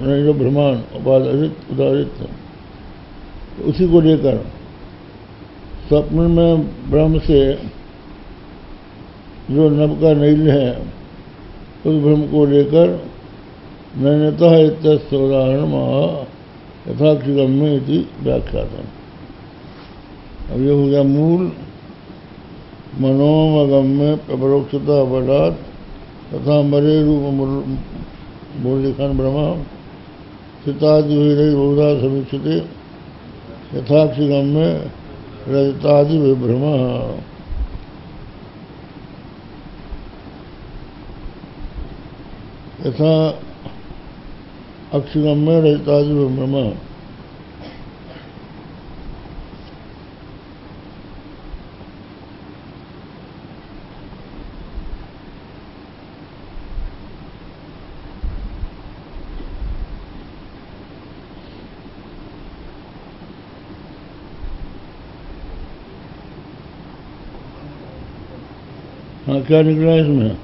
नहीं तो ब्रह्मांड उपाधित उदाहरित है। तो उसी को लेकर स्वप्न में ब्रह्म से जो नभ का नैल है उस ब्रह्म को लेकर नैनतः इत्यस्य उदाहरण यथाक्षिगम्य इति व्याख्यातम्। अब ये हो गया मूल मनोमगम्य अपरोक्षता बलात् तथा मरे रूप मूर्तिखंड ब्रह्म चितादि बहुधा समीक्षिते यथाक्षिगम्य रजतादि विभ्रम। यथा अक्षिगम्य रजतादि विभ्रम। हाँ, क्या निकला इसमें?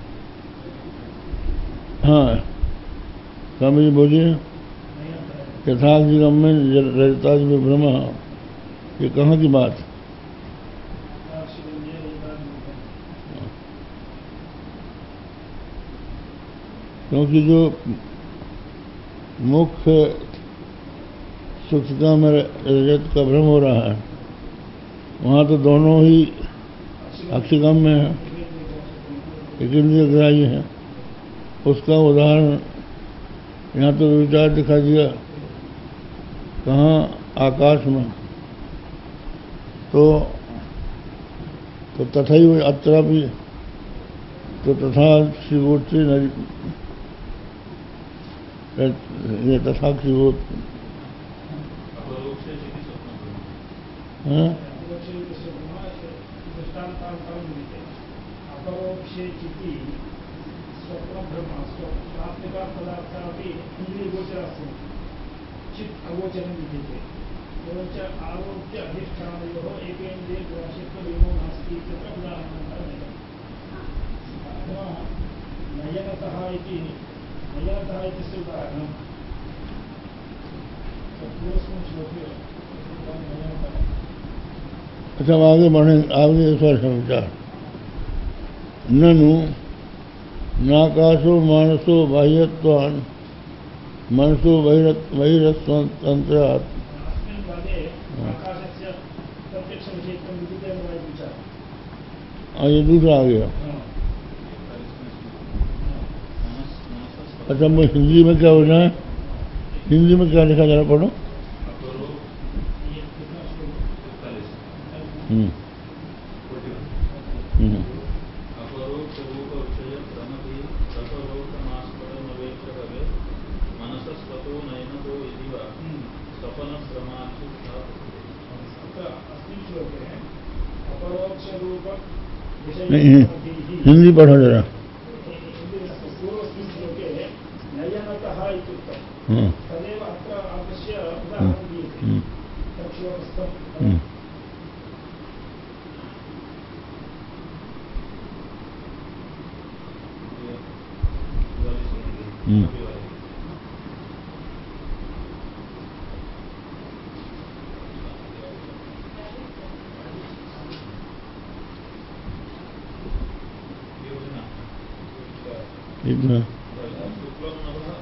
हाँ, स्वामी जी बोलिए। यथाक्षिगम्य रजतादि विभ्रम, ये कहाँ की बात? क्योंकि जो मुख्य सूक्ष्मता में रजत का भ्रम हो रहा है वहाँ तो दोनों ही अक्षिगम्य है, एक इंद्रिय ग्राह्य है। उसका उदाहरण यहाँ तो विचार दिखा दिया। कहाँ? आकाश में। तो तथा ही अत्र भी तो तथा शिवोत्री ये तथा शिवोत अच्छा, आगे बढ़े। आगे विचार ननु नाकाशो मानसो बाह्यत्वान् मनसो बहिरस्वतंत्रात्। ये दूसरा आ गया। अच्छा, मैं हिंदी में क्या होना है? हिंदी में क्या लिखा जरा पढ़ो। नहीं, हिंदी पढ़ो जरा।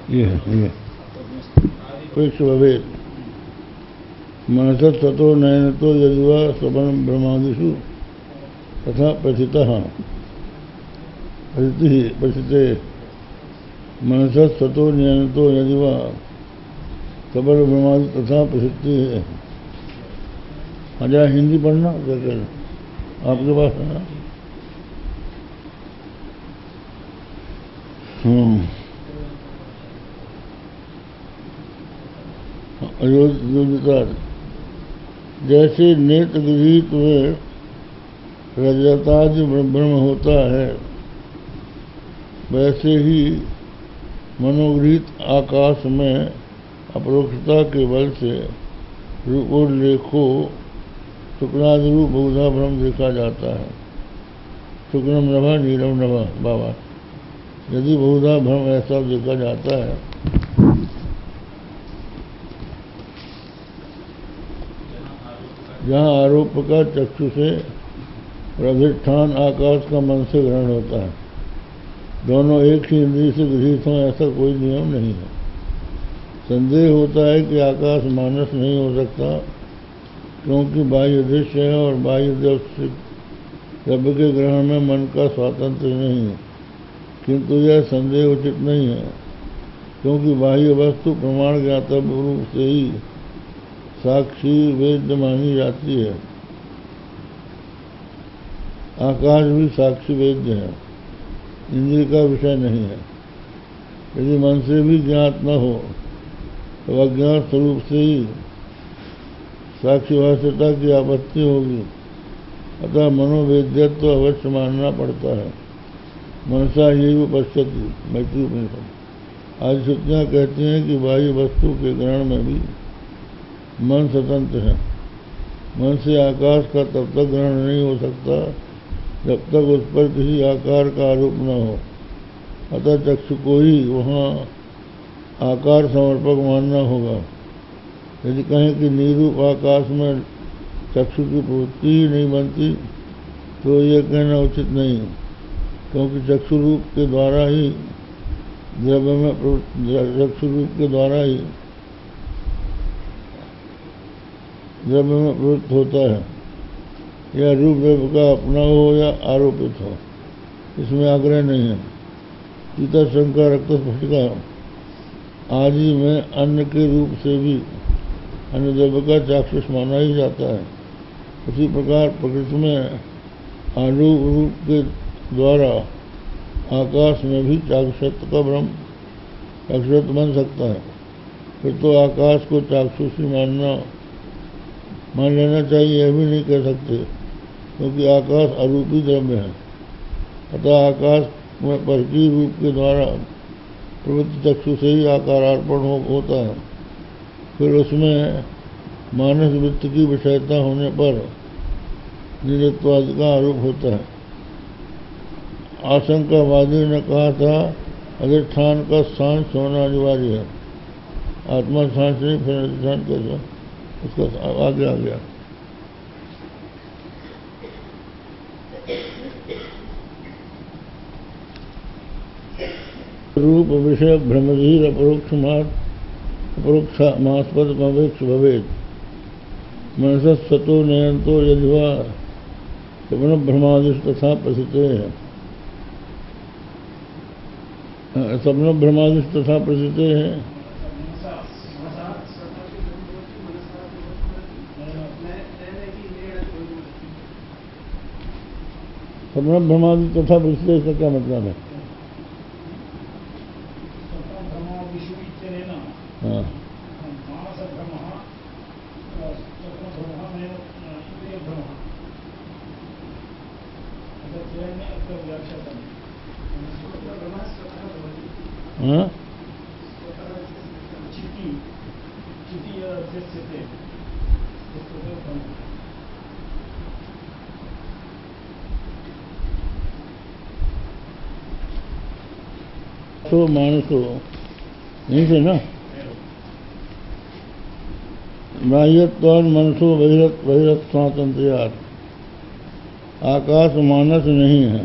ये भवेत् मनसत् ततो नयनतो यदिवा स्वप्न ब्रह्मादिषु तथा प्रथितः प्रथिते मनसत् ततो नयनतो यदिवा स्वप्न ब्रह्मादि तथा प्रसिद्धि है। हजार हिंदी पढ़ना क्या कर आपके पास है ना? जैसे नेत्र गृहीत हुए रजतादि ब्रह्म होता है वैसे ही मनोगृहित आकाश में अपरोक्षता के बल से रूपोल्लेखो शुक्लादि रूप बहुधा भ्रम देखा जाता है। शुक्लम नभा नीलम नभा बाबा, यदि बहुधा भ्रम ऐसा देखा जाता है जहाँ आरोप का चक्षु से और अधिष्ठान आकाश का मन से ग्रहण होता है। दोनों एक ही इंद्रिय से गृहीत हों ऐसा कोई नियम नहीं है। संदेह होता है कि आकाश मानस नहीं हो सकता, क्योंकि बाह्य दृश्य है और बाह्य द्रव्य के ग्रहण में मन का स्वातंत्र नहीं है। किंतु यह संदेह उचित नहीं है, क्योंकि बाह्य वस्तु प्रमाण ज्ञातव्य रूप से ही साक्षी वेद्य मानी जाती है। आकाश भी साक्षी वेद्य है, इंद्रिय का विषय नहीं है। यदि मन से भी ज्ञात न हो तो अज्ञात स्वरूप से ही साक्षीभाष्यता की आपत्ति होगी। अतः मनोवेद्यत्व तो अवश्य मानना पड़ता है। मनसा ये भी पश्यति मैत्री उपनिषद। आज श्रुतियाँ कहती हैं कि बाह्य वस्तु के ग्रहण में भी मन स्वतंत्र है। मन से आकाश का तब तक ग्रहण नहीं हो सकता जब तक उस पर किसी आकार का आरोप न हो। अतः चक्षु को ही वहाँ आकार समर्पक मानना होगा। यदि कहें कि निरूप आकाश में चक्षु की प्रवृत्ति ही नहीं बनती तो ये कहना उचित नहीं, क्योंकि चक्षु रूप के द्वारा ही द्रव्य में प्रवृत्त होता है। यह रूप द्रव्य का अपना हो या आरोपित हो, इसमें आग्रह नहीं है। सीता शंका रक्त स्फटिका आदि में अन्न के रूप से भी अन्य द्रव्य का चाक्षुष माना ही जाता है। उसी प्रकार प्रकृति में आलोक रूप के द्वारा आकाश में भी चाक्षुषत्व का भ्रम चाक्षुषत्व बन सकता है। फिर तो आकाश को चाक्षुषी मान लेना चाहिए, यह भी नहीं कह सकते, क्योंकि आकाश अरूपी द्रव्य है। अतः आकाश में परकीय रूप के द्वारा प्रवृत्ति चक्षु से ही आकारार्पण होता है। फिर उसमें मानस वृत्त की विषयता होने पर निरत्वादि का आरोप होता है। आशंकावादी ने कहा था अधिष्ठान का सांस होना अनिवार्य है। आत्मा सांस नहीं, फिर अधिष्ठान कैसा, उसका आगे आ गया। रूप विषय भ्रमधीर अपरोक्ष मास्पद अवेक्ष भवेद मनसस्वतो नयंतो यदिवा स्वप्न भ्रमादिश तथा प्रसिद्धे है। स्वप्न भ्रमादिश तथा प्रसिद्धे है। स्वप्न भ्रमादिश तथा प्रसिद्धे, इसका क्या मतलब है? हाँ, हाँ? तो मानसो नहीं से ना, बाह्यत्वान मनसो बहिरत स्वातंत्र्यात्। आकाश मानस नहीं है।